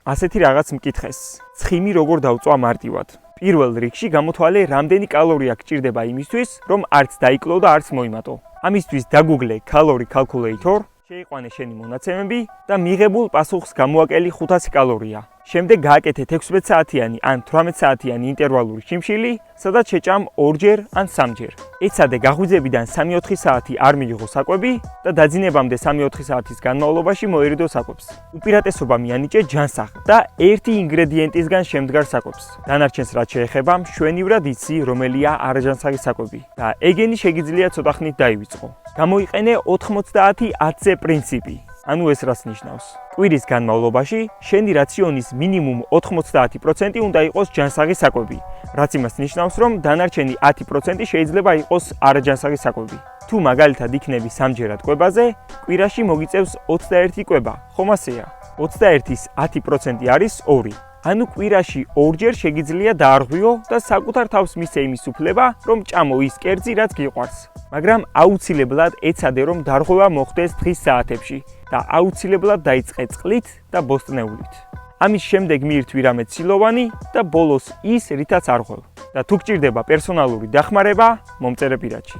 ასეთი რაღაც მკითხეს. ცხიმი როგორ დავწვა მარტივად. პირველ რიგში გამოთვალე, რამდენი კალორია გჭირდება იმისთვის, რომ არც დაიკლო და არც მოიმატო. ამისთვის დაგუგლე calorie calculator, შეიყვანე შენი მონაცემები და მიღებულ პასუხს გამოაკელი 500 კალორია. შემდეგ გააკეთე 16 საათიანი ან 18 საათიანი ინტერვალური შიმშილი, სადაც შეჭამ 2ჯერ ან 3ჯერ. ეცადე გაღვიძებიდან 3-4 საათი არ მიიღო საკვები და დაძინებამდე 3-4 საათის განმავლობაში მოერიდო საკვებს. უპირატესობა მიანიჭე ჯანსაღ და ერთი ინგრედიენტისგან შემდგარ საკვებს. დანარჩენს რაც შეეხება, მშვენივრად იცი, რომელია არაჯანსაღი საკვები და ეგენი შეგიძლია ცოტა ხნით დაივიწყო. გამოიყენე 90-10-ზე პრინციპი. ანუ ეს რას ნიშნავს? კვირის განმავლობაში შენი რაციონის მინიმუმ 90% უნდა იყოს ჯანსაღი საკვები, რაც იმას ნიშნავს, რომ დანარჩენი 10% შეიძლება იყოს არაჯანსაღი საკვები. თუ მაგალითად იქნები 3ჯერად კვებაზე, კვირაში მოგიწევს 21 კვება, ხომ ასეა? 21-ის 10% არის 2. ანუ კვირაში 2ჯერ შეგიძლია დაარღვიო და საკუთარ თავს მისცე იმის უფლება, რომ ჭამო ის კერძი, რაც გიყვარს. მაგრამ აუცილებლად ეცადე, რომ დარღვევა მოხდეს დღის საათებში და აუცილებლად დაიწყე წყლით და ბოსტნეულით. ამის შემდეგ მიირთვი რამე ცილოვანი და ბოლოს ის, რითაც არ ღვევ. და თუ გჭირდება პერსონალური დახმარება, მომწერე პირადში.